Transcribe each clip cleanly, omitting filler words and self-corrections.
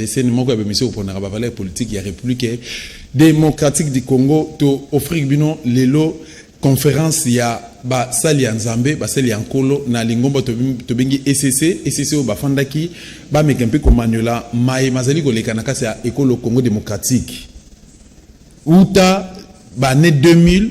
décennie moko ya mission pour na ba valeur politique ya République démocratique du Congo to offrir bino lelo conférence ya ba sali ya Nzambe ba sali ya nkolo na lingomba to bengi ECC o bafandaki ba mekempe ko manuela mai mazali ko lekana kasi ya ekolo Congo démocratique uta ba ne 2000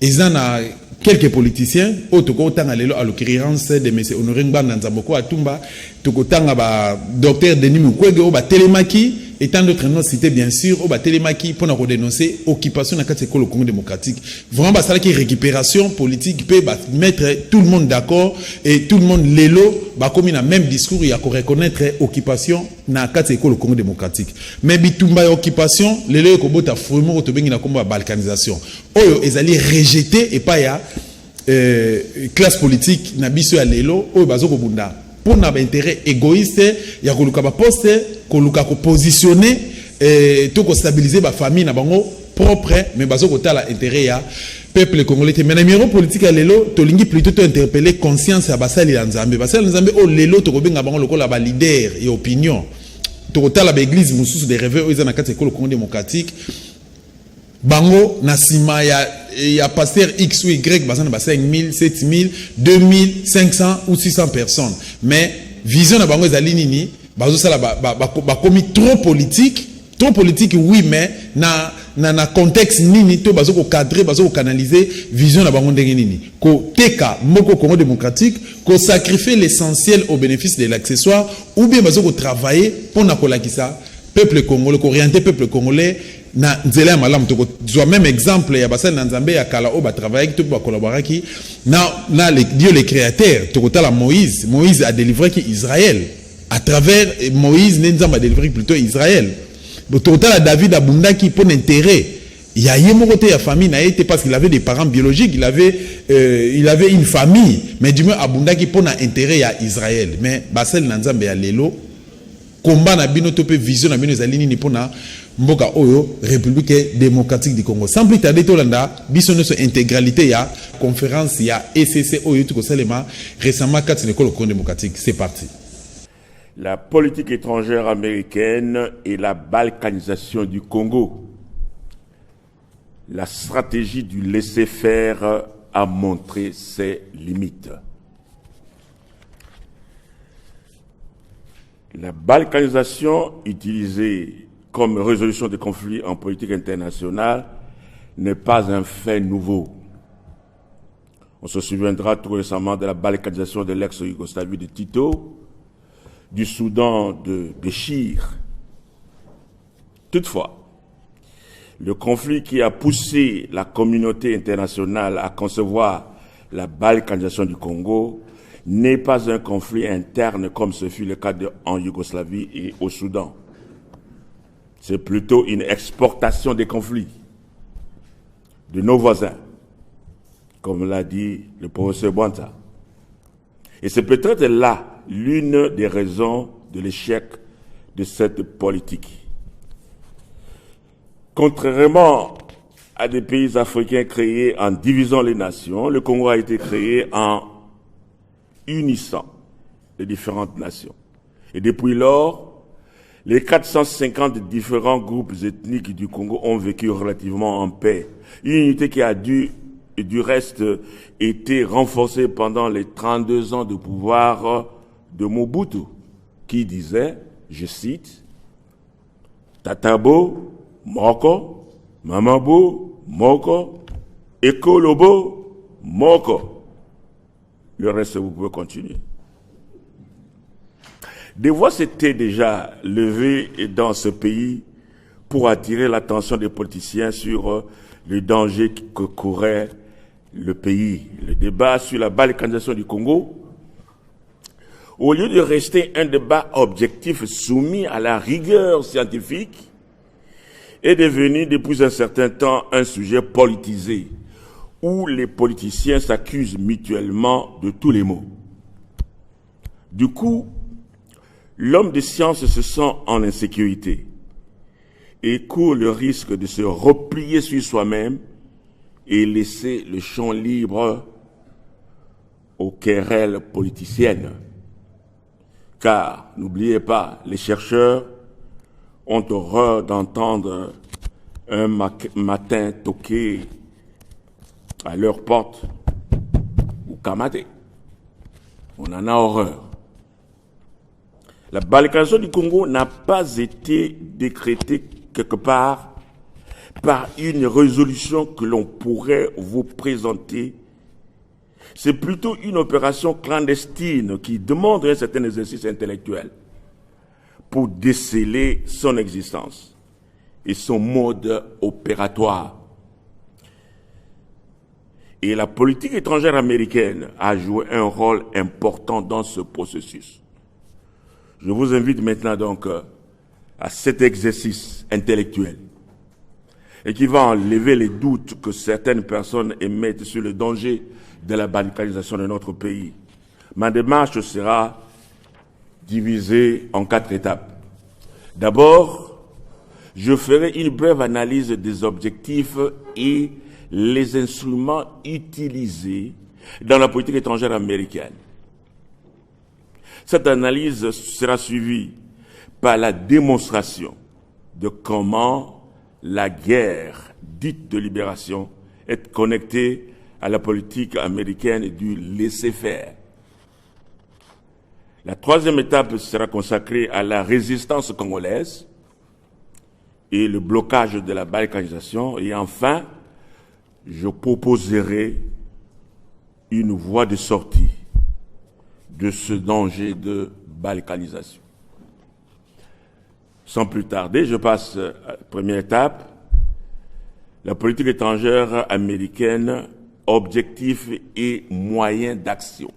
ezana quelques politiciens autoko tanga lelo à l'occurrence de monsieur Honoré Ngbanza Nzamboko Atumba tokotanga ba docteur Denis Mukwege o ba Telemaki et tant d'autres noms cités bien sûr o ba Telemaki pour na dénoncer occupation na kati ekolo Congo démocratique vraiment ba sala qui récupération politique peut ba mettre tout le monde d'accord et tout le monde lelo ba comme na même discours ya ko reconnaître occupation na kati ekolo Congo démocratique mais bitumba occupation lelo ko bota vraiment to bengi na komba balkanisation oyo ezali rejeté et pas ya classe politique na biso ya lelo oyo bazoko bunda pour na intérêt égoïste ya koluka ba poste koluka ko positionner to ko stabiliser ba famille na bango propre mais bazoko tala intérêt ya peuple congolais mais na numéro politique ya lelo to lingi plutôt to interpeller conscience ya basali ya Nzambe o lelo to ko benga bango lokola ba leader et opinion to ko tala ba église mususu de rêve oyo na kati ekolo Congo démocratique bango na sima ya pasteur X ou Y basana ba 5000 7000 2500 ou 600 personnes mais vision na bango ezali nini bazo sala ba komi trop politique oui mais na contexte nini to bazo ko cadrer bazo ko canaliser vision na bango ndenge nini ko teka moko Congo démocratique ko sacrifier l'essentiel au bénéfice de l'accessoire ou bien bazo ko travailler pour na kolakisa peuple congolais ko orienter peuple congolais na nzela malam to zo même exemple ya basali na Nzambe ya kala o ba travailler to ba collaborer ki na Dieu le créateur to kotala Moïse a délivré ki Israël à travers Moïse Nzambe a délivré plutôt Israël to kotala David abunda ki pour intérêt il y a yemo côté ya famille na été parce qu'il avait des parents biologiques il avait une famille mais du moins abunda ki pour na intérêt ya Israël mais basali na Nzambe ya lelo combat na bino to pe vision na bino ezali nini pona mboka oyo République démocratique du Congo sans plus tarder tolanda biso no intégralité ya conférence ya ECC oyo tuko salema récemment kati l'école Congo démocratique c'est parti. La politique étrangère américaine et la balkanisation du Congo. La stratégie du laisser-faire a montré ses limites. La balkanisation utilisée comme résolution des conflits en politique internationale n'est pas un fait nouveau. On se souviendra tout récemment de la balkanisation de l'ex-Yougoslavie de Tito, du Soudan de Béchir. Toutefois, le conflit qui a poussé la communauté internationale à concevoir la balkanisation du Congo n'est pas un conflit interne comme ce fut le cas en Yougoslavie et au Soudan. C'est plutôt une exportation des conflits de nos voisins, comme l'a dit le professeur Bwanta. Et c'est peut-être là l'une des raisons de l'échec de cette politique. Contrairement à des pays africains créés en divisant les nations, le Congo a été créé en unissant les différentes nations. Et depuis lors, les 450 différents groupes ethniques du Congo ont vécu relativement en paix. Une unité qui a du reste été renforcée pendant les 32 ans de pouvoir de Mobutu, qui disait, je cite, Tatabo, Moko, Mamabo, Moko, Ekolobo, Moko. Le reste, vous pouvez continuer. Des voix s'étaient déjà levées dans ce pays pour attirer l'attention des politiciens sur le danger que courait le pays. Le débat sur la balkanisation du Congo, au lieu de rester un débat objectif soumis à la rigueur scientifique, est devenu depuis un certain temps un sujet politisé, où les politiciens s'accusent mutuellement de tous les maux. Du coup, l'homme de science se sent en insécurité et court le risque de se replier sur soi-même et laisser le champ libre aux querelles politiciennes. Car, n'oubliez pas, les chercheurs ont horreur d'entendre un matin toquer à leur porte ou kamater. On en a horreur. La balkanisation du Congo n'a pas été décrétée quelque part par une résolution que l'on pourrait vous présenter. C'est plutôt une opération clandestine qui demande un certain exercice intellectuel pour déceler son existence et son mode opératoire. Et la politique étrangère américaine a joué un rôle important dans ce processus. Je vous invite maintenant donc à cet exercice intellectuel et qui va enlever les doutes que certaines personnes émettent sur le danger de la balkanisation de notre pays. Ma démarche sera divisée en 4 étapes. D'abord, je ferai une brève analyse des objectifs et les instruments utilisés dans la politique étrangère américaine. Cette analyse sera suivie par la démonstration de comment la guerre dite de libération est connectée à la politique américaine du laisser-faire. La 3e étape sera consacrée à la résistance congolaise et le blocage de la balkanisation. Et enfin, je proposerai une voie de sortie de ce danger de balkanisation. Sans plus tarder, je passe à la première étape, la politique étrangère américaine, objectifs et moyens d'action.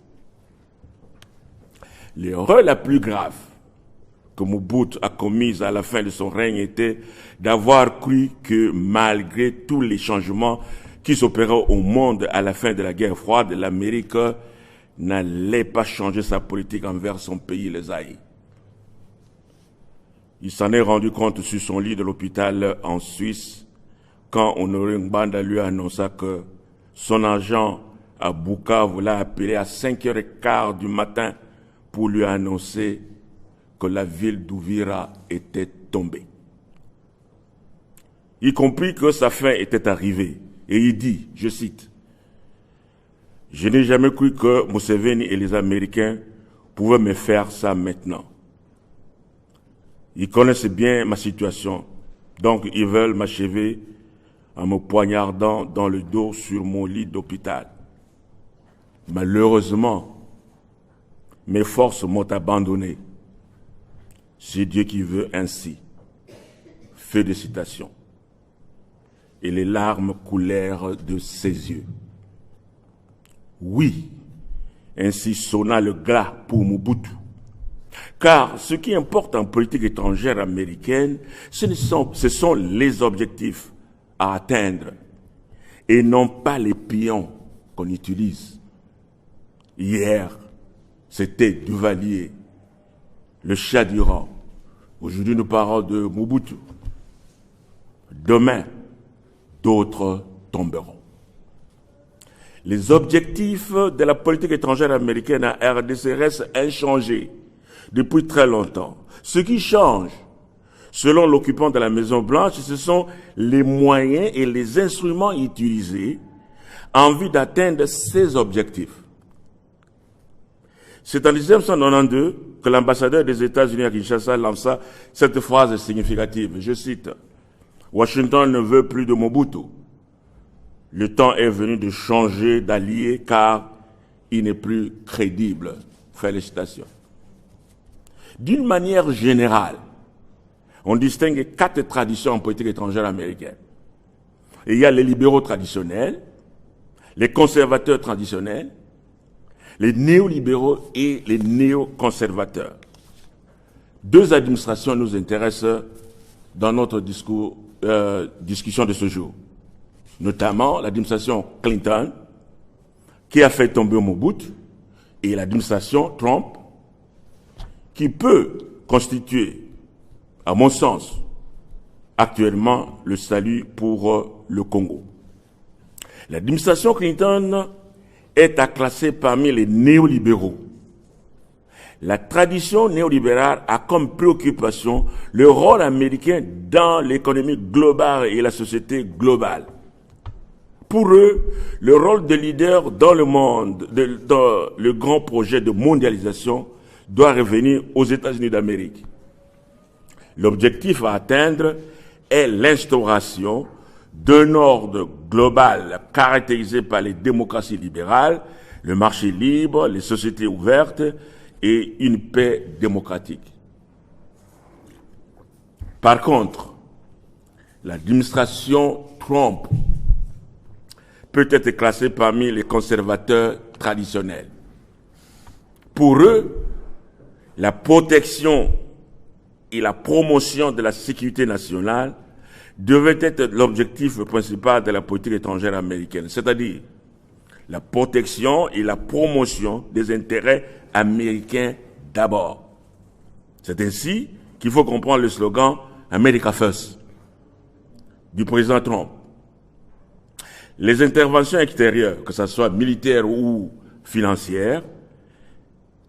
L'erreur la plus grave que Mobutu a commise à la fin de son règne était d'avoir cru que malgré tous les changements qui s'opéraient au monde à la fin de la guerre froide, l'Amérique n'allait pas changer sa politique envers son pays, le Zaïre. Il s'en est rendu compte sur son lit de l'hôpital en Suisse quand Honoré Ngbanda lui annonça que son agent à Bukavu l'a appelé à 5h15 du matin pour lui annoncer que la ville d'Uvira était tombée. Il comprit que sa fin était arrivée et il dit, je cite, « Je n'ai jamais cru que Museveni et les Américains pouvaient me faire ça maintenant. Ils connaissent bien ma situation, donc ils veulent m'achever en me poignardant dans le dos sur mon lit d'hôpital. Malheureusement, mes forces m'ont abandonné. C'est Dieu qui veut ainsi. » Fin de citation. Et les larmes coulèrent de ses yeux. Oui, ainsi sonna le glas pour Mobutu. Car ce qui importe en politique étrangère américaine, ce sont les objectifs à atteindre et non pas les pions qu'on utilise. Hier, c'était Duvalier, le chat d'Iran. Aujourd'hui, nous parlons de Mobutu. Demain, d'autres tomberont. Les objectifs de la politique étrangère américaine à RDC restent inchangés depuis très longtemps. Ce qui change, selon l'occupant de la Maison-Blanche, ce sont les moyens et les instruments utilisés en vue d'atteindre ces objectifs. C'est en 1992 que l'ambassadeur des États-Unis à Kinshasa lança cette phrase significative. Je cite, « Washington ne veut plus de Mobutu. Le temps est venu de changer d'allié car il n'est plus crédible. » Félicitations. D'une manière générale, on distingue 4 traditions en politique étrangère américaine. Et il y a les libéraux traditionnels, les conservateurs traditionnels, les néolibéraux et les néoconservateurs. 2 administrations nous intéressent dans notre discussion de ce jour, notamment l'administration Clinton, qui a fait tomber Mobutu, et l'administration Trump, qui peut constituer, à mon sens, actuellement le salut pour le Congo. L'administration Clinton est à classer parmi les néolibéraux. La tradition néolibérale a comme préoccupation le rôle américain dans l'économie globale et la société globale. Pour eux, le rôle de leader dans le monde, dans le grand projet de mondialisation, doit revenir aux États-Unis d'Amérique. L'objectif à atteindre est l'instauration d'un ordre global caractérisé par les démocraties libérales, le marché libre, les sociétés ouvertes et une paix démocratique. Par contre, l'administration Trump peut être classée parmi les conservateurs traditionnels. Pour eux, la protection et la promotion de la sécurité nationale devait être l'objectif principal de la politique étrangère américaine, c'est-à-dire la protection et la promotion des intérêts américains d'abord. C'est ainsi qu'il faut comprendre le slogan « America First » du président Trump. Les interventions extérieures, que ce soit militaires ou financières,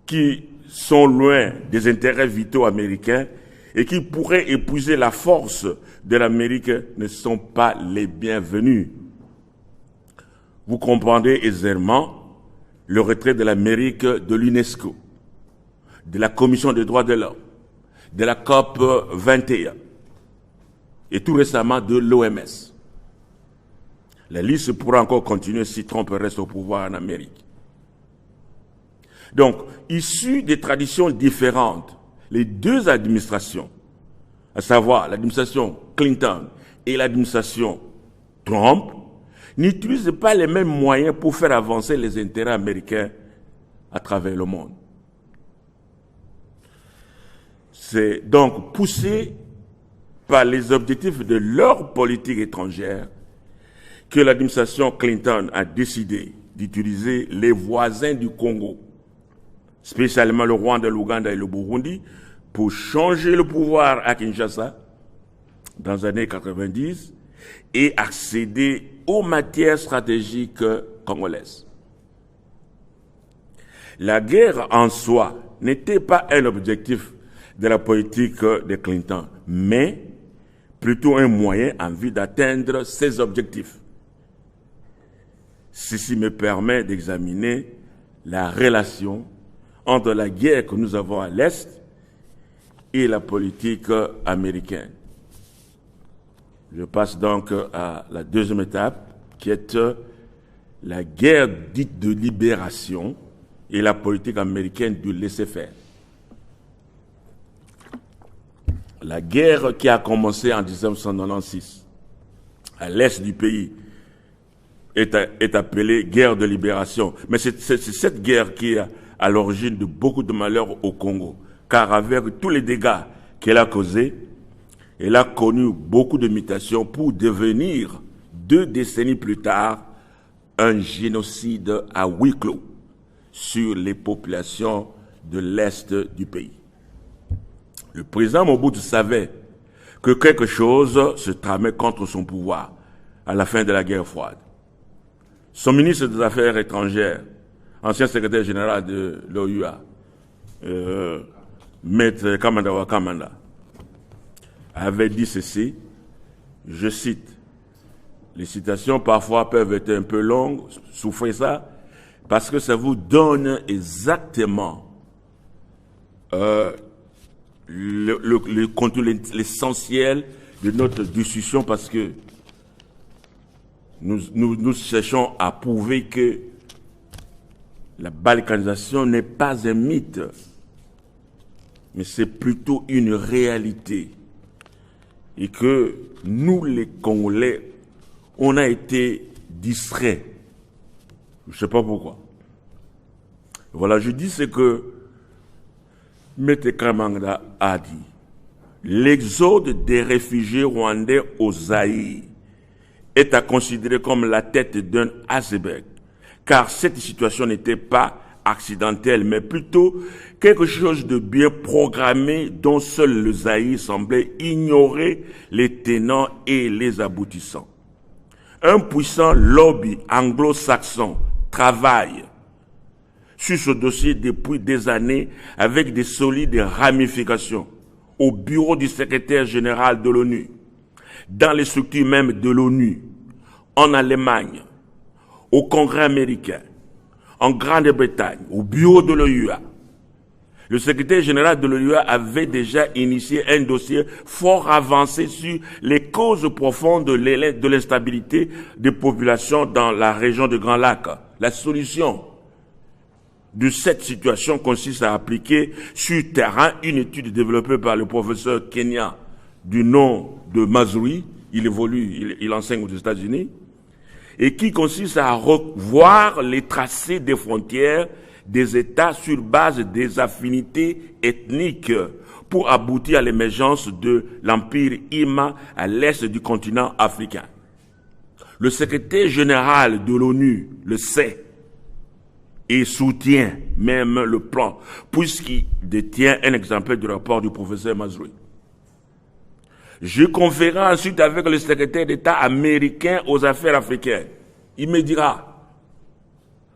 qui sont loin des intérêts vitaux américains et qui pourraient épuiser la force de l'Amérique, ne sont pas les bienvenus. Vous comprendrez aisément le retrait de l'Amérique de l'UNESCO, de la Commission des droits de l'homme, de la COP 21 et tout récemment de l'OMS. La liste pourra encore continuer si Trump reste au pouvoir en Amérique. Donc, issus des traditions différentes, les deux administrations, à savoir l'administration Clinton et l'administration Trump, n'utilisent pas les mêmes moyens pour faire avancer les intérêts américains à travers le monde. C'est donc poussé par les objectifs de leur politique étrangère que l'administration Clinton a décidé d'utiliser les voisins du Congo, spécialement le Rwanda, l'Ouganda et le Burundi, pour changer le pouvoir à Kinshasa dans les années 90 et accéder aux matières stratégiques congolaises. La guerre en soi n'était pas un objectif de la politique de Clinton, mais plutôt un moyen en vue d'atteindre ces objectifs. Ceci me permet d'examiner la relation entre la guerre que nous avons à l'Est et la politique américaine. Je passe donc à la deuxième étape, qui est la guerre dite de libération et la politique américaine du laisser-faire. La guerre qui a commencé en 1996 à l'est du pays est appelée guerre de libération. Mais c'est cette guerre qui est à l'origine de beaucoup de malheurs au Congo, car avec tous les dégâts qu'elle a causés, elle a connu beaucoup de mutations pour devenir, 2 décennies plus tard, un génocide à huis clos sur les populations de l'Est du pays. Le président Mobutu savait que quelque chose se tramait contre son pouvoir à la fin de la guerre froide. Son ministre des Affaires étrangères, ancien secrétaire général de l'OUA, Maître Kamanda Wakamanda, avait dit ceci, je cite, les citations parfois peuvent être un peu longues, souffrez ça, parce que ça vous donne exactement le contenu, l'essentiel de notre discussion, parce que nous cherchons à prouver que la balkanisation n'est pas un mythe, mais c'est plutôt une réalité. Et que nous, les Congolais, on a été distraits. Je ne sais pas pourquoi. Voilà, je dis ce que M. Kamanda a dit. L'exode des réfugiés rwandais au Zaïre est à considérer comme la tête d'un iceberg, car cette situation n'était pas accidentelle, mais plutôt quelque chose de bien programmé dont seul le Zaïre semblait ignorer les tenants et les aboutissants. Un puissant lobby anglo-saxon travaille sur ce dossier depuis des années avec des solides ramifications au bureau du secrétaire général de l'ONU, dans les structures même de l'ONU, en Allemagne, au Congrès américain, en Grande-Bretagne, au bureau de l'OUA. Le secrétaire général de l'OUA avait déjà initié un dossier fort avancé sur les causes profondes de l'instabilité des populations dans la région de Grand Lac. La solution de cette situation consiste à appliquer sur terrain une étude développée par le professeur kenyan du nom de Mazrui, il enseigne aux États-Unis, et qui consiste à revoir les tracés des frontières des États sur base des affinités ethniques pour aboutir à l'émergence de l'empire Ima à l'est du continent africain. Le secrétaire général de l'ONU le sait et soutient même le plan, puisqu'il détient un exemplaire du rapport du professeur Mazrui. Je conférerai ensuite avec le secrétaire d'État américain aux affaires africaines. Il me dira,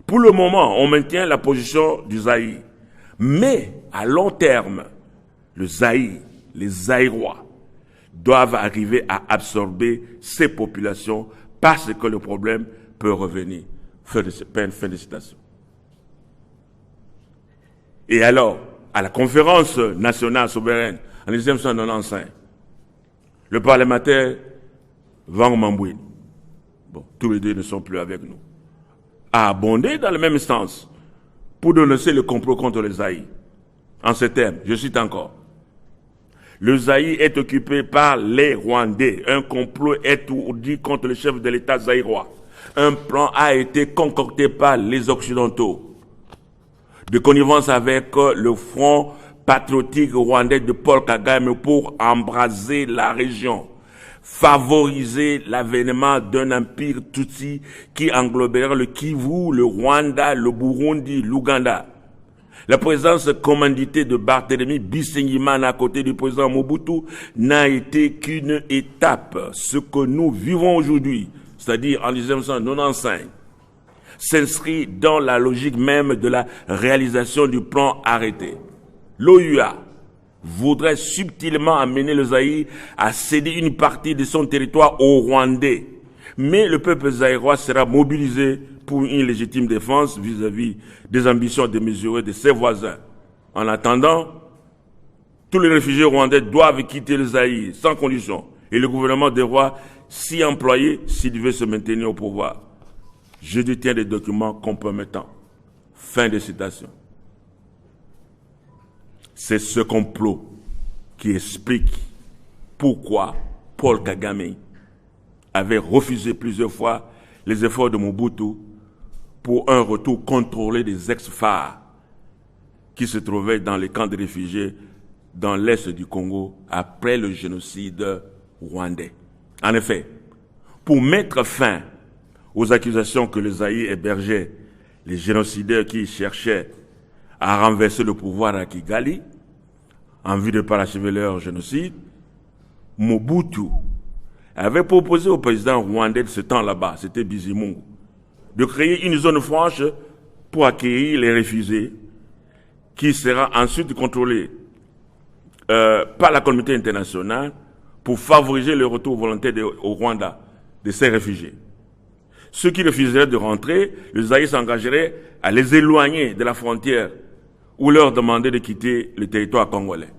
pour le moment, on maintient la position du Zaïre, mais à long terme, le Zaïre, les Zaïrois, doivent arriver à absorber ces populations parce que le problème peut revenir. Fin de citation. Et alors, à la conférence nationale souveraine en 1995, le parlementaire Wang Mambouine, bon, tous les deux ne sont plus avec nous, a abondé dans le même sens pour dénoncer le complot contre le Zaïre. En ces termes, je cite encore, le Zaïre est occupé par les Rwandais. Un complot est ourdi contre le chef de l'État zaïrois. Un plan a été concocté par les Occidentaux de connivence avec le Front patriotique rwandais de Paul Kagame pour embraser la région, favoriser l'avènement d'un empire Tutsi qui engloberait le Kivu, le Rwanda, le Burundi, l'Ouganda. La présence commanditée de Barthélemy Bisengimana à côté du président Mobutu n'a été qu'une étape. Ce que nous vivons aujourd'hui, c'est-à-dire en 1995, s'inscrit dans la logique même de la réalisation du plan arrêté. L'OUA voudrait subtilement amener le Zaïre à céder une partie de son territoire aux Rwandais. Mais le peuple zaïrois sera mobilisé pour une légitime défense vis-à-vis des ambitions démesurées de ses voisins. En attendant, tous les réfugiés rwandais doivent quitter le Zaïre sans condition et le gouvernement devra s'y employer s'il veut se maintenir au pouvoir. Je détiens des documents compromettants. Fin de citation. C'est ce complot qui explique pourquoi Paul Kagame avait refusé plusieurs fois les efforts de Mobutu pour un retour contrôlé des ex-phares qui se trouvaient dans les camps de réfugiés dans l'est du Congo après le génocide rwandais. En effet, pour mettre fin aux accusations que le Zaïre hébergeait les génocidaires qui cherchaient à renverser le pouvoir à Kigali en vue de parachever leur génocide, Mobutu avait proposé au président rwandais de ce temps là-bas, c'était Bizimungu, de créer une zone franche pour accueillir les réfugiés qui sera ensuite contrôlée par la communauté internationale pour favoriser le retour volontaire au Rwanda de ces réfugiés. Ceux qui refuseraient de rentrer, le Zaïre s'engagerait à les éloigner de la frontière ou leur demander de quitter le territoire congolais.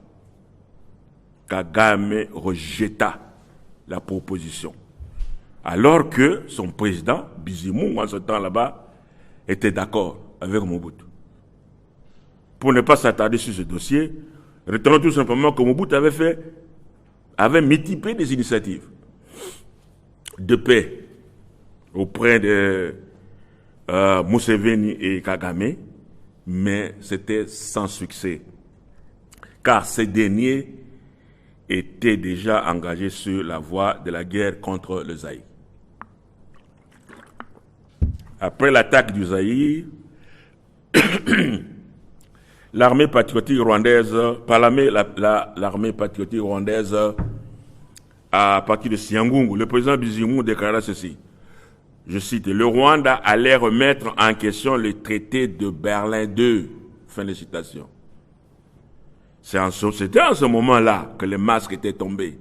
Kagame rejeta la proposition, alors que son président, Bizimungu, en ce temps là-bas, était d'accord avec Mobutu. Pour ne pas s'attarder sur ce dossier, retenons tout simplement que Mobutu avait multiplié des initiatives de paix auprès de Museveni et Kagame, mais c'était sans succès, car ces derniers étaient déjà engagés sur la voie de la guerre contre le Zaïre. Après l'attaque du Zaïre, l'armée patriotique rwandaise, l'armée patriotique rwandaise, à partir de Siangungu, le président Bizimungu déclara ceci: je cite, le Rwanda allait remettre en question le traité de Berlin II. Fin de citation. C'était en ce moment-là que les masques étaient tombés.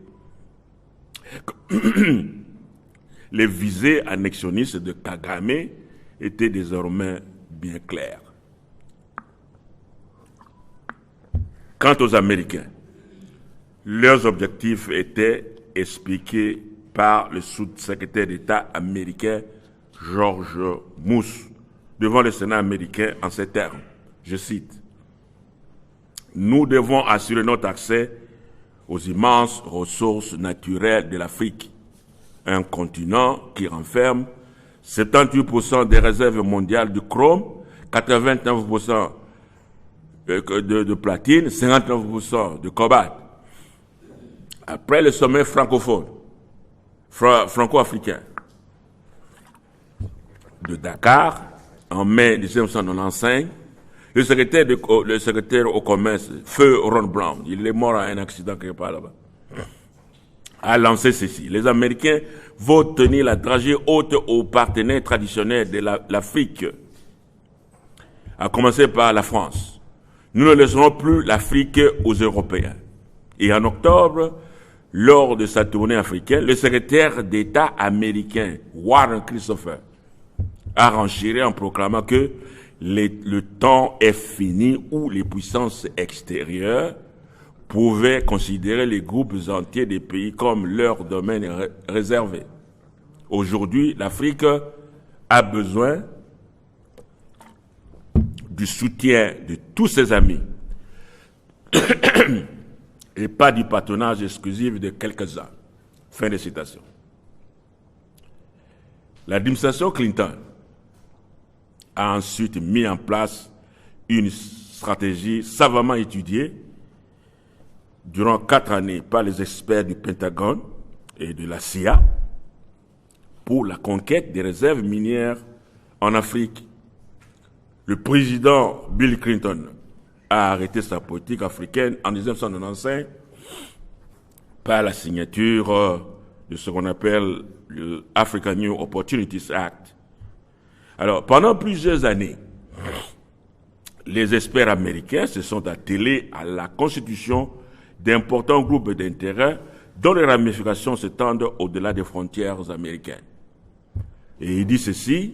Les visées annexionnistes de Kagame étaient désormais bien claires. Quant aux Américains, leurs objectifs étaient expliqués par le sous-secrétaire d'État américain George Moose devant le Sénat américain en ces termes. Je cite, « Nous devons assurer notre accès aux immenses ressources naturelles de l'Afrique, un continent qui renferme 78% des réserves mondiales de chrome, 89% de platine, 59% de cobalt. Après le sommet francophone, franco-africain de Dakar, en mai 1995, le secrétaire au commerce, Feu Ron Brown, il est mort à un accident quelque part là-bas, a lancé ceci. Les Américains vont tenir la dragée haute aux partenaires traditionnels de l'Afrique, à commencer par la France. Nous ne laisserons plus l'Afrique aux Européens. Et en octobre, lors de sa tournée africaine, le secrétaire d'État américain, Warren Christopher, a renchéri en proclamant que le temps est fini où les puissances extérieures pouvaient considérer les groupes entiers des pays comme leur domaine réservé. Aujourd'hui, l'Afrique a besoin du soutien de tous ses amis et pas du patronage exclusif de quelques-uns. Fin de citation. L'administration Clinton a ensuite mis en place une stratégie savamment étudiée durant 4 années par les experts du Pentagone et de la CIA pour la conquête des réserves minières en Afrique. Le président Bill Clinton a arrêté sa politique africaine en 1995 par la signature de ce qu'on appelle le African New Opportunities Act. Alors, pendant plusieurs années, les experts américains se sont attelés à la constitution d'importants groupes d'intérêts dont les ramifications s'étendent au-delà des frontières américaines. Et il dit ceci,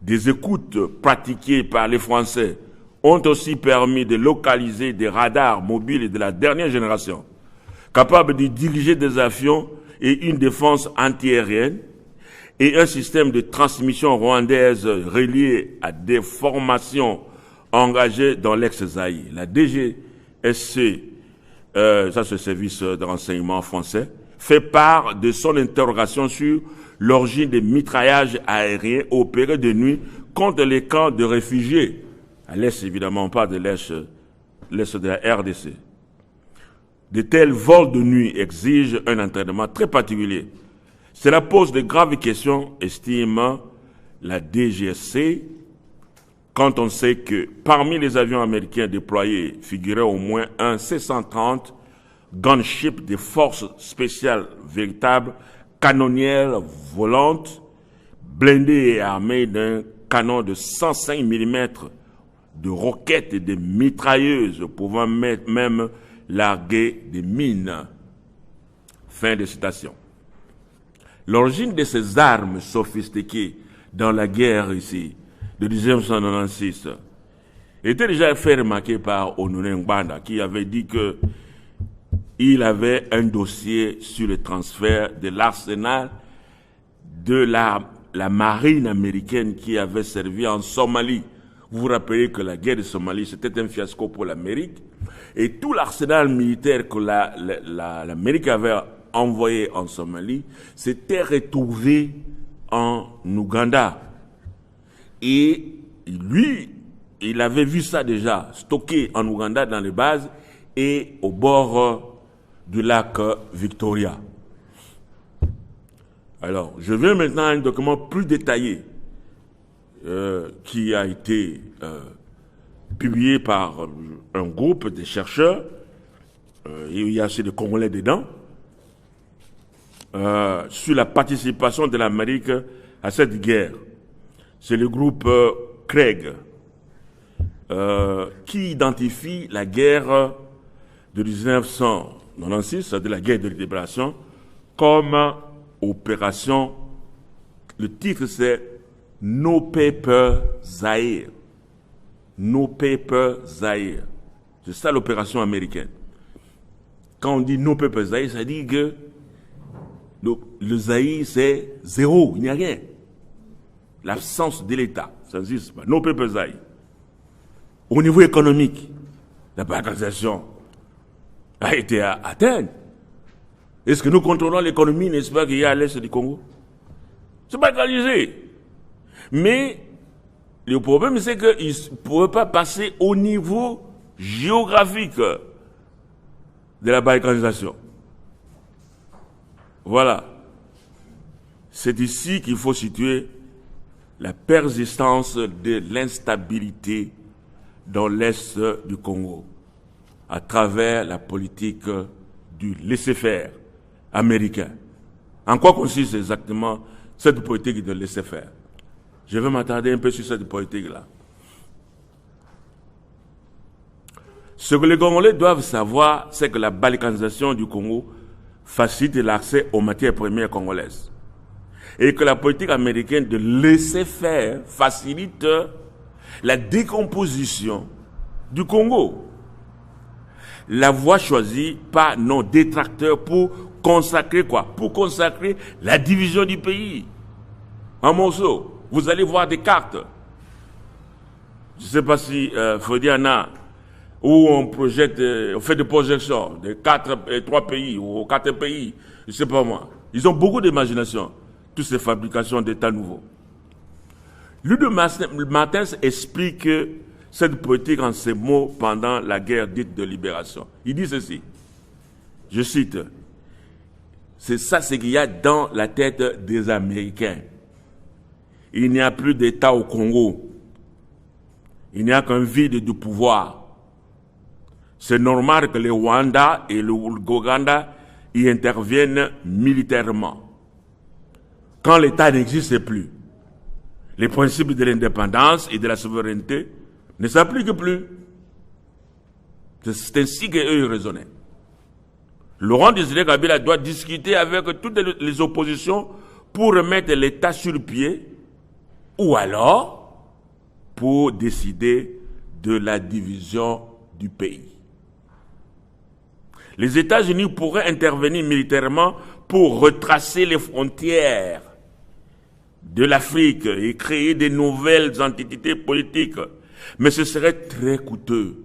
des écoutes pratiquées par les Français ont aussi permis de localiser des radars mobiles de la dernière génération, capables de diriger des avions et une défense antiaérienne, et un système de transmission rwandaise relié à des formations engagées dans l'ex-Zaïre. La DGSC, ça c'est le service de renseignement français, fait part de son interrogation sur l'origine des mitraillages aériens opérés de nuit contre les camps de réfugiés, à l'est évidemment, pas de l'est de la RDC. De tels vols de nuit exigent un entraînement très particulier. Cela pose de graves questions, estime la DGSC, quand on sait que parmi les avions américains déployés figurait au moins un C-130 gunship des forces spéciales véritables, canonnières volantes, blindées et armées d'un canon de 105 mm, de roquettes et de mitrailleuses pouvant même larguer des mines. Fin de citation. L'origine de ces armes sophistiquées dans la guerre ici, de 1996, était déjà fait remarquer par Honoré Ngbanda, qui avait dit que il avait un dossier sur le transfert de l'arsenal de la marine américaine qui avait servi en Somalie. Vous vous rappelez que la guerre de Somalie, c'était un fiasco pour l'Amérique, et tout l'arsenal militaire que l'Amérique avait envoyé en Somalie s'était retrouvé en Ouganda. Et lui, il avait vu ça déjà, stocké en Ouganda dans les bases et au bord du lac Victoria. Alors, je viens maintenant à un document plus détaillé qui a été publié par un groupe de chercheurs, il y a aussi des Congolais dedans, sur la participation de l'Amérique à cette guerre, c'est le groupe Craig qui identifie la guerre de 1996, c'est-à-dire la guerre de libération, comme opération. Le titre c'est No Paper Zaire. No Paper Zaire. C'est ça l'opération américaine. Quand on dit No Paper Zaire, ça dit que le Zaïre c'est zéro, il n'y a rien. L'absence de l'État, ça n'existe pas. No Paper Zaire. Au niveau économique, la balkanisation a été atteinte. Est-ce que nous contrôlons l'économie, n'est-ce pas, qu'il y a à l'est du Congo? C'est balkanisé. Mais le problème, c'est qu'ils ne pouvaient pas passer au niveau géographique de la balkanisation. Voilà. C'est ici qu'il faut situer la persistance de l'instabilité dans l'est du Congo, à travers la politique du laisser-faire américain. En quoi consiste exactement cette politique de laisser-faire? Je vais m'attarder un peu sur cette politique-là. Ce que les Congolais doivent savoir, c'est que la balkanisation du Congo facilite l'accès aux matières premières congolaises. Et que la politique américaine de laisser-faire facilite la décomposition du Congo. La voie choisie par nos détracteurs pour consacrer quoi? Pour consacrer la division du pays en morceaux. Vous allez voir des cartes. Je ne sais pas si Freudiana, où on projette, on fait des projections de 3 pays ou 4 pays, je ne sais pas moi. Ils ont beaucoup d'imagination, toutes ces fabrications d'États nouveaux. Ludo Martens explique cette politique en ces mots pendant la guerre dite de libération. Il dit ceci, je cite, « C'est ça ce qu'il y a dans la tête des Américains. Il n'y a plus d'État au Congo. Il n'y a qu'un vide du pouvoir. C'est normal que le Rwanda et le Ouganda y interviennent militairement. Quand l'État n'existe plus, les principes de l'indépendance et de la souveraineté ne s'appliquent plus. » C'est ainsi qu'eux raisonnaient. Laurent Désiré Kabila doit discuter avec toutes les oppositions pour remettre l'État sur pied, ou alors pour décider de la division du pays. Les États-Unis pourraient intervenir militairement pour retracer les frontières de l'Afrique et créer de nouvelles entités politiques, mais ce serait très coûteux.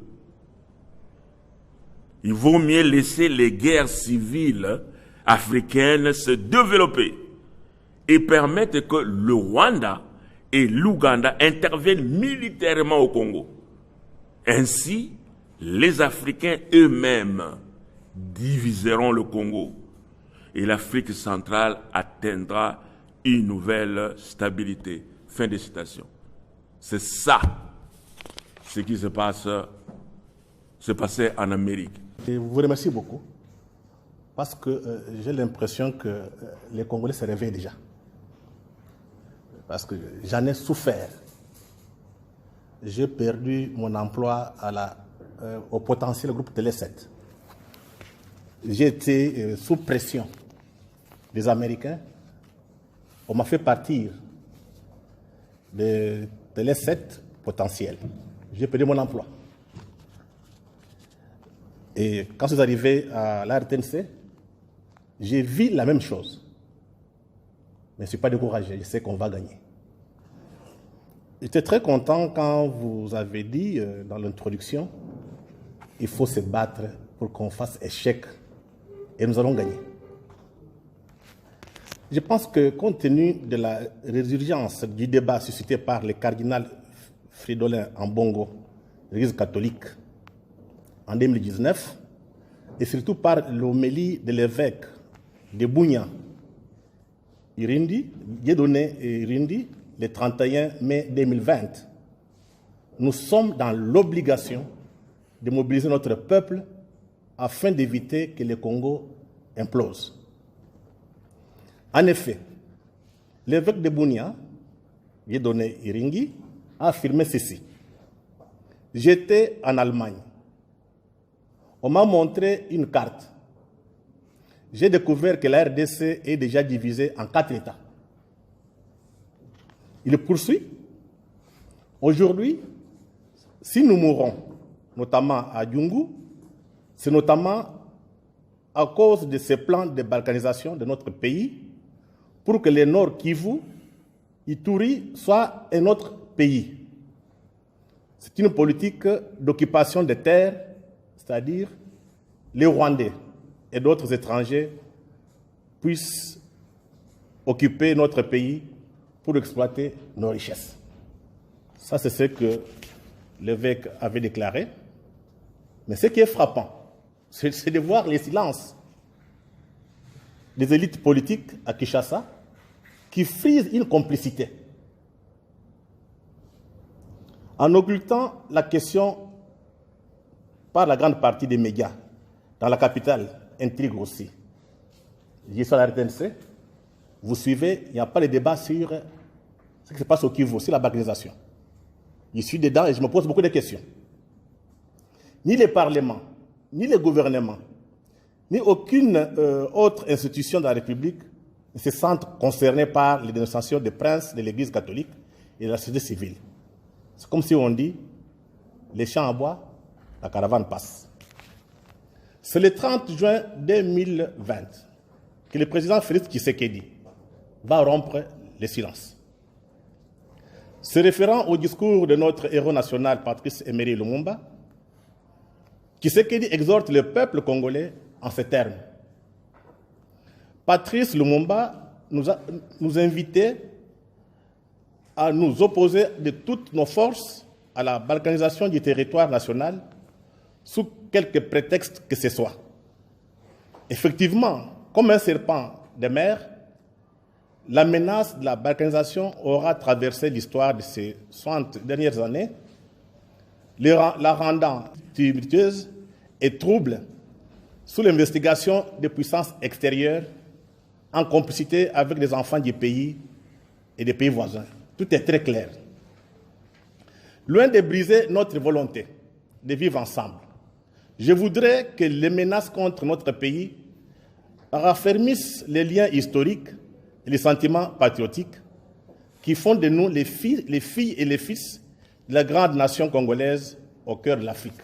Il vaut mieux laisser les guerres civiles africaines se développer et permettre que le Rwanda et l'Ouganda interviennent militairement au Congo. Ainsi, les Africains eux-mêmes diviseront le Congo et l'Afrique centrale atteindra une nouvelle stabilité. Fin de citation. C'est ça ce qui se passait en Amérique. Je vous remercie beaucoup parce que j'ai l'impression que les Congolais se réveillent déjà. Parce que j'en ai souffert. J'ai perdu mon emploi au potentiel groupe Télé 7. J'ai été sous pression des Américains. On m'a fait partir de Télé 7 potentiel. J'ai perdu mon emploi. Et quand je suis arrivé à la RTNC, j'ai vu la même chose. Mais je ne suis pas découragé, je sais qu'on va gagner. J'étais très content quand vous avez dit dans l'introduction, il faut se battre pour qu'on fasse échec et nous allons gagner. Je pense que compte tenu de la résurgence du débat suscité par le cardinal Fridolin Ambongo, l'Église catholique, en 2019, et surtout par l'homélie de l'évêque de Bunia, Dieudonné Irindi, le 31 mai 2020, nous sommes dans l'obligation de mobiliser notre peuple afin d'éviter que le Congo implose. En effet, l'évêque de Bunia, Dieudonné Iringui, a affirmé ceci. J'étais en Allemagne. On m'a montré une carte. J'ai découvert que la RDC est déjà divisée en 4 États. Il poursuit. Aujourd'hui, si nous mourons, notamment à Djungu, c'est notamment à cause de ces plans de balkanisation de notre pays pour que le Nord Kivu, Ituri, soit un autre pays. C'est une politique d'occupation des terres, c'est-à-dire les Rwandais et d'autres étrangers puissent occuper notre pays pour exploiter nos richesses. Ça, c'est ce que l'évêque avait déclaré. Mais ce qui est frappant, c'est de voir les silences des élites politiques à Kinshasa qui frisent une complicité. En occultant la question par la grande partie des médias, dans la capitale, intrigue aussi. Je suis à la RTNC, vous suivez, il n'y a pas de débat sur ce qui se passe au Kivu, sur la balkanisation. Je suis dedans et je me pose beaucoup de questions. Ni les parlements, ni les gouvernements, ni aucune autre institution de la République ne se sentent concernés par les dénonciations des princes de l'Église catholique et de la société civile. C'est comme si on dit, les champs à bois, la caravane passe. C'est le 30 juin 2020 que le président Félix Tshisekedi va rompre le silence. Se référant au discours de notre héros national, Patrice Emery Lumumba, Tshisekedi exhorte le peuple congolais en ces termes. Patrice Lumumba nous invitait à nous opposer de toutes nos forces à la balkanisation du territoire national sous quelque prétexte que ce soit. Effectivement, comme un serpent de mer, la menace de la balkanisation aura traversé l'histoire de ces 60 dernières années, la rendant tumultueuse et trouble sous l'investigation des puissances extérieures en complicité avec les enfants du pays et des pays voisins. Tout est très clair. Loin de briser notre volonté de vivre ensemble, je voudrais que les menaces contre notre pays raffermissent les liens historiques et les sentiments patriotiques qui font de nous les filles et les fils de la grande nation congolaise au cœur de l'Afrique.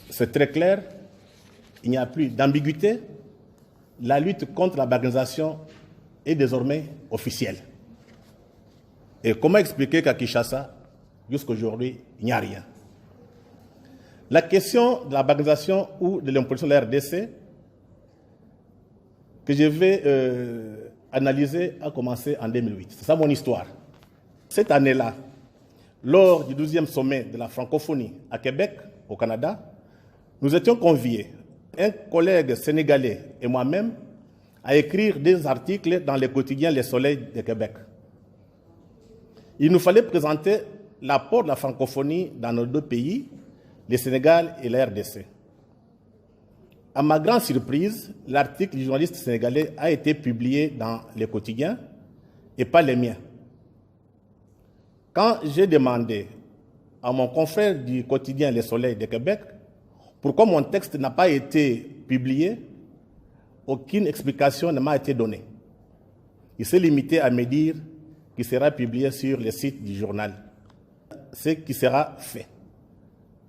C'est très clair, il n'y a plus d'ambiguïté, la lutte contre la balkanisation est désormais officielle. Et comment expliquer qu'à Kinshasa, jusqu'à aujourd'hui, il n'y a rien? La question de la balkanisation ou de l'imposition de la RDC, que je vais analyser, a commencé en 2008. C'est ça mon histoire. Cette année-là, lors du 12e sommet de la francophonie à Québec, au Canada, nous étions conviés, un collègue sénégalais et moi-même, à écrire des articles dans le quotidien Le Soleil de Québec. Il nous fallait présenter l'apport de la francophonie dans nos deux pays, le Sénégal et la RDC. À ma grande surprise, l'article du journaliste sénégalais a été publié dans les quotidiens et pas les miens. Quand j'ai demandé à mon confrère du quotidien Le Soleil de Québec pourquoi mon texte n'a pas été publié, aucune explication ne m'a été donnée. Il s'est limité à me dire qu'il sera publié sur le site du journal, ce qui sera fait.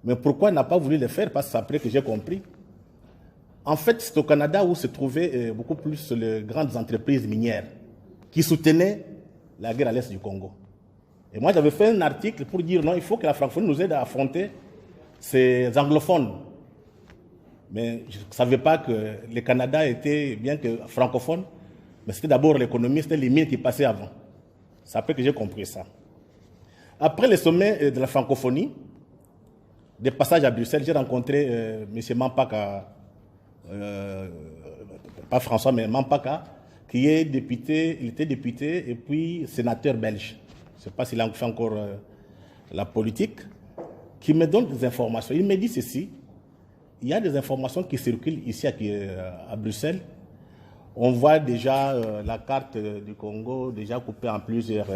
Mais pourquoi il n'a pas voulu le faire? Parce que c'est après que j'ai compris. En fait, c'est au Canada où se trouvaient beaucoup plus les grandes entreprises minières qui soutenaient la guerre à l'est du Congo. Et moi, j'avais fait un article pour dire non, il faut que la francophonie nous aide à affronter ces anglophones. Mais je ne savais pas que le Canada était, bien que francophone, mais c'était d'abord l'économie, c'était les mines qui passaient avant. C'est après que j'ai compris ça. Après le sommet de la francophonie, des passages à Bruxelles, j'ai rencontré M. Mampaka, pas François, mais Mampaka, qui est député, il était député et puis sénateur belge. Je ne sais pas s'il a fait encore la politique, qui me donne des informations. Il me dit ceci, il y a des informations qui circulent ici à Bruxelles, On voit déjà la carte du Congo déjà coupée en plusieurs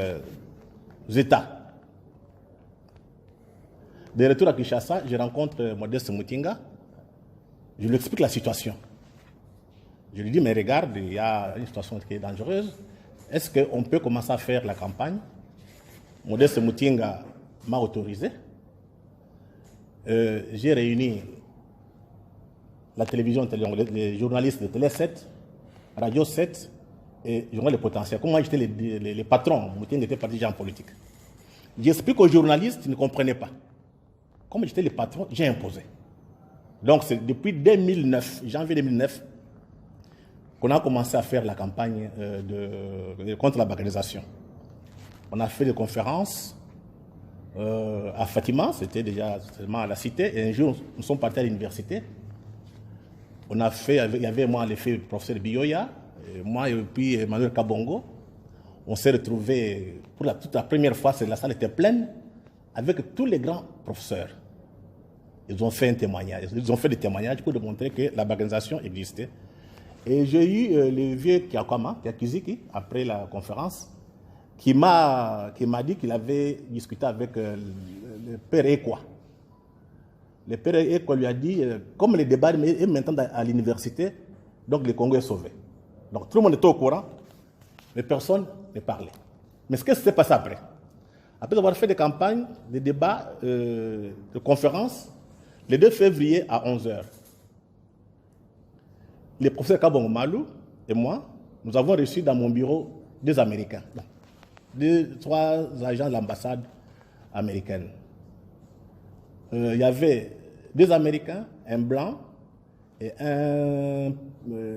États. De retour à Kinshasa, je rencontre Modeste Mutinga. Je lui explique la situation. Je lui dis, mais regarde, il y a une situation qui est dangereuse. Est-ce qu'on peut commencer à faire la campagne? Modeste Mutinga m'a autorisé. J'ai réuni la télévision, les journalistes de Télé 7, Radio 7 et Journal Le Potentiel. Comme moi, j'étais les patrons, Mutinga était parti en politique. J'explique aux journalistes, ils ne comprenaient pas. Comme j'étais le patron, j'ai imposé. Donc, c'est depuis 2009, janvier 2009, qu'on a commencé à faire la campagne contre la bancarisation. On a fait des conférences à Fatima, c'était déjà seulement à la cité, et un jour, nous sommes partis à l'université. On a fait, il y avait moi, le professeur Biyoya, moi et puis Emmanuel Kabongo. On s'est retrouvés, pour toute la première fois, la salle était pleine, avec tous les grands professeurs. Ils ont fait un témoignage, ils ont fait des témoignages pour démontrer que la bancarisation existait. Et j'ai eu le vieux Kiakiziki, après la conférence, qui m'a dit qu'il avait discuté avec le père Ekwa. Le père Ekwa lui a dit, comme le débat est maintenant à l'université, donc le Congo est sauvé. Donc tout le monde était au courant, mais personne ne parlait. Mais ce qui s'est passé après? Après avoir fait des campagnes, des débats, de conférences, le 2 février à 11h, le professeur Kabongo Malou et moi, nous avons reçu dans mon bureau deux Américains, trois agents de l'ambassade américaine. Il y avait deux Américains, un blanc et un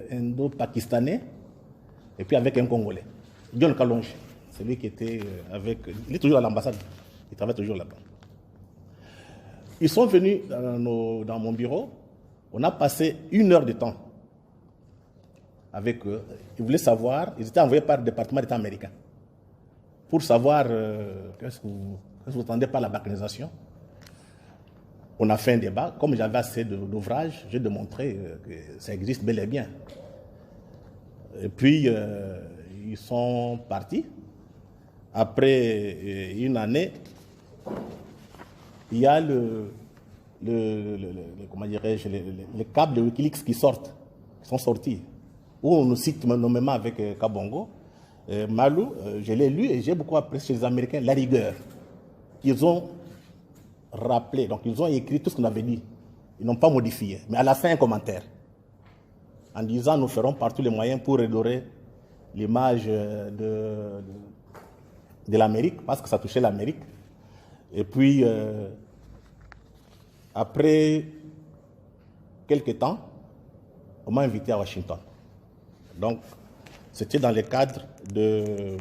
Indo-Pakistanais, et puis avec un Congolais, John Kalonji, celui qui était avec... Il est toujours à l'ambassade, il travaille toujours là-bas. Ils sont venus dans mon bureau, on a passé 1 heure de temps avec eux. Ils voulaient savoir, ils étaient envoyés par le département d'État américain pour savoir qu'est-ce que vous attendez par la balkanisation. On a fait un débat. Comme j'avais assez d'ouvrages, j'ai démontré que ça existe bel et bien. Et puis, ils sont partis. Après 1 année, il y a comment dirais-je, les câbles de Wikileaks qui sont sortis, où on nous cite nommément avec Kabongo. Malou, je l'ai lu et j'ai beaucoup apprécié chez les Américains la rigueur. Ils ont rappelé, donc ils ont écrit tout ce qu'on avait dit. Ils n'ont pas modifié. Mais à la fin, un commentaire. En disant, nous ferons par tous les moyens pour redorer l'image de l'Amérique, parce que ça touchait l'Amérique. Et puis, après quelques temps, on m'a invité à Washington. Donc, c'était dans le cadre de,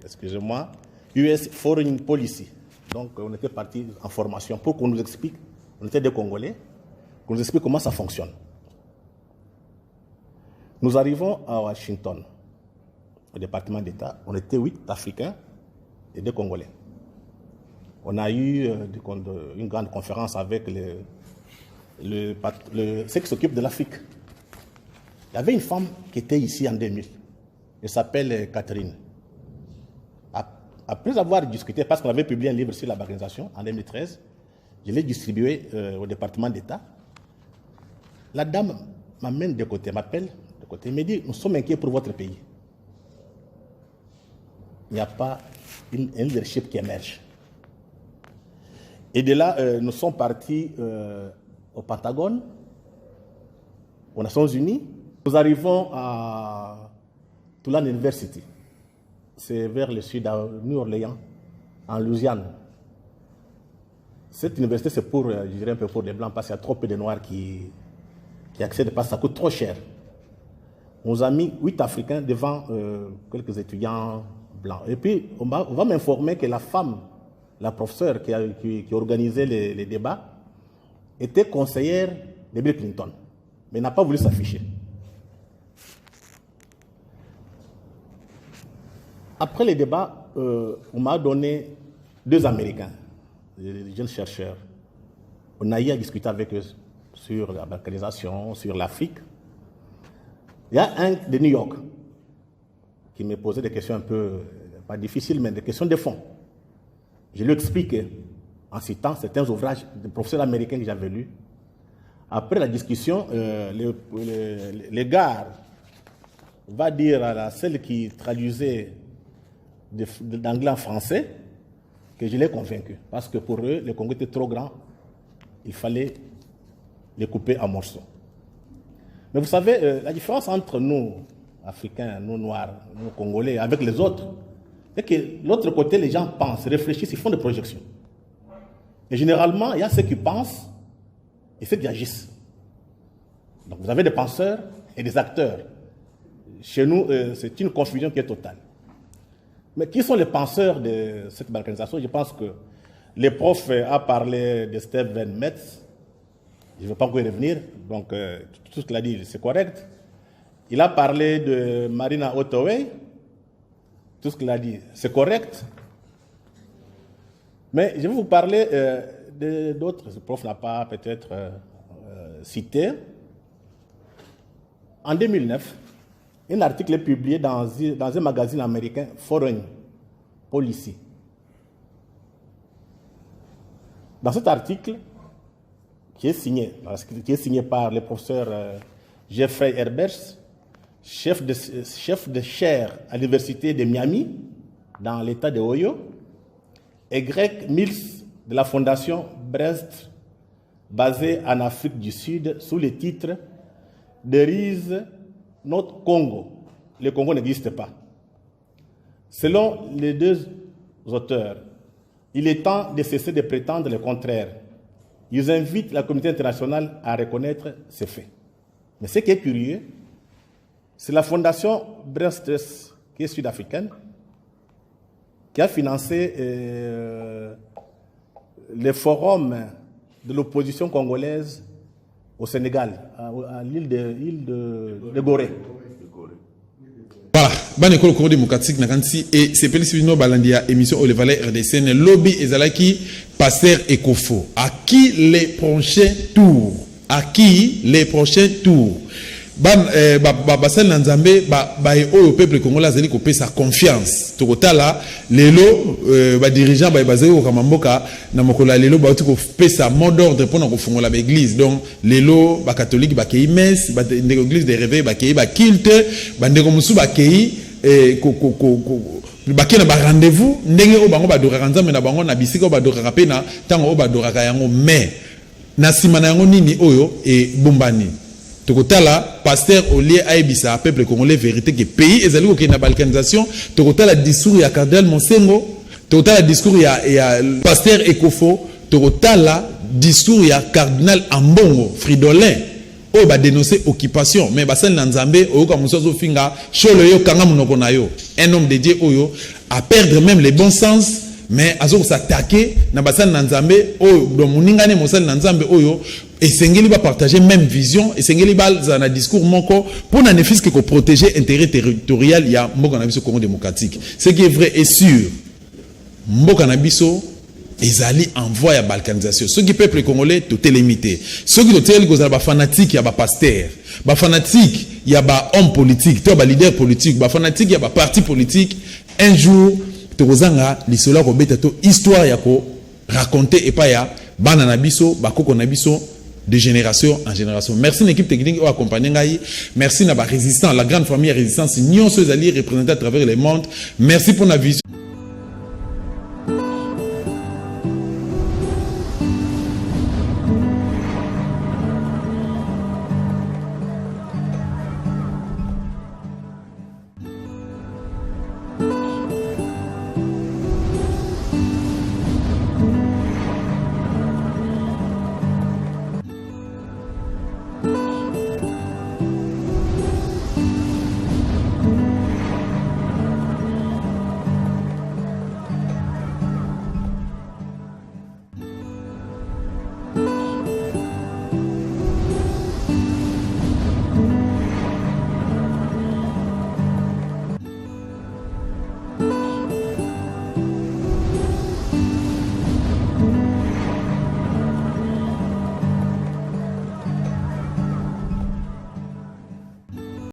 excusez-moi, US Foreign Policy. Donc, on était parti en formation pour qu'on nous explique, on était des Congolais, qu'on nous explique comment ça fonctionne. Nous arrivons à Washington, au département d'État. On était 8 Africains et 2 Congolais. On a eu une grande conférence avec ceux qui s'occupent de l'Afrique. Il y avait une femme qui était ici en 2000. Elle s'appelle Catherine. Après avoir discuté, parce qu'on avait publié un livre sur la balkanisation en 2013, je l'ai distribué au département d'État. La dame m'amène de côté, m'appelle de côté, me dit, nous sommes inquiets pour votre pays. Il n'y a pas un leadership qui émerge. Et de là, nous sommes partis au Pentagone, aux Nations Unies. Nous arrivons à Tulane University. C'est vers le sud, à New Orleans, en Louisiane. Cette université, c'est pour, je dirais un peu pour les Blancs, parce qu'il y a trop peu de Noirs qui accèdent, parce que ça coûte trop cher. On nous a mis 8 Africains devant quelques étudiants blancs. Et puis, on va m'informer que la femme, la professeure qui organisait les débats, était conseillère de Bill Clinton, mais n'a pas voulu s'afficher. Après les débats, on m'a donné 2 Américains, des jeunes chercheurs. On a eu à discuter avec eux sur la balkanisation, sur l'Afrique. Il y a un de New York qui me posait des questions un peu, pas difficiles, mais des questions de fond. Je lui expliquais, en citant certains ouvrages de professeurs américains que j'avais lus. Après la discussion, le gars va dire à celle qui traduisait d'anglais en français que je l'ai convaincu. Parce que pour eux, le Congo était trop grand. Il fallait les couper en morceaux. Mais vous savez, la différence entre nous, Africains, nous Noirs, nous Congolais, avec les autres, c'est que de l'autre côté, les gens pensent, réfléchissent, ils font des projections. Et généralement, il y a ceux qui pensent et ceux qui agissent. Donc vous avez des penseurs et des acteurs. Chez nous, c'est une confusion qui est totale. Mais qui sont les penseurs de cette balkanisation? Je pense que le prof a parlé de Steven Metz. Je ne veux pas encore y revenir. Donc, tout ce qu'il a dit, c'est correct. Il a parlé de Marina Ottaway. Tout ce qu'il a dit, c'est correct. Mais je vais vous parler d'autres. Le prof n'a pas peut-être cité. En 2009, un article est publié dans un magazine américain, Foreign Policy. Dans cet article, qui est signé par le professeur Jeffrey Herbers, chef de chaire à l'université de Miami, dans l'état de Ohio, et Greg Mills de la fondation Brest, basée en Afrique du Sud, sous le titre « There is not Congo ». Le Congo n'existe pas. Selon les deux auteurs, il est temps de cesser de prétendre le contraire. Ils invitent la communauté internationale à reconnaître ces faits. Mais ce qui est curieux, c'est la fondation Brest, qui est sud-africaine, qui a financé le forum de l'opposition congolaise au Sénégal, à l'île de Gorée. Voilà, ban école Congo démocratique nakanti et c'est Pélisino Balandia émission au Levalais RDC ne lobby ezalaki Pasteur Ekofo. À qui les prochains tours? À qui les prochains tours? Basel Nanzambe au peuple congolais zeli ko pesa confiance. Tokotala lelo ba dirigeant ba basé au Kamamboka na mokola lelo ba ko pesa mot d'ordre pour na ko fongola ba église. Donc lelo ba catholique ba kei messe ba église de réveil ba kei ba culte ba ndeko musu ba kei ba kei na ba rendez-vous ndenge o bango ba doraka nzambe na bango na bisika o ba doraka pe na tango o ba doraka yango mais na sima na yango nini oyo e bombani. Tokotala pasteur Olié Aibisa peuple congolais vérité que pays ezali ko na balkanisation tokotala discours ya cardinal Monsengo tokotala discours ya pasteur Ekofo tokotala discours ya cardinal Ambongo Fridolin o ba dénoncer occupation mais basal na Nzambe o ka musozo finga cholo yo kanga munoko na yo un homme dédié oyo à perdre même les bons sens mais azo s'attaquer na basal na Nzambe o do muningane mosal na Nzambe oyo et Sengeli va partager même vision et Sengeli va dans un discours moko pour n'en effice que protéger l'intérêt territorial il y a moko na biso Congo démocratique. Ce qui est vrai et sûr. Moko na biso ezali envoi à balkanisation. Ceux qui peuple congolais tout est limité. Ceux qui totel ko za ba fanatique ya ba pasteur, ba fanatique ya ba homme politique, to ba leader politique, ba fanatique ya ba parti politique un jour tokozanga lisolo ko beta to histoire ya ko raconter et pas ya bana na biso ba koko na biso de génération en génération. Merci l'équipe technique qui a accompagné. Merci à la résistance, la grande famille résistance. Nous sommes alliés représentés à travers le monde. Merci pour la vision.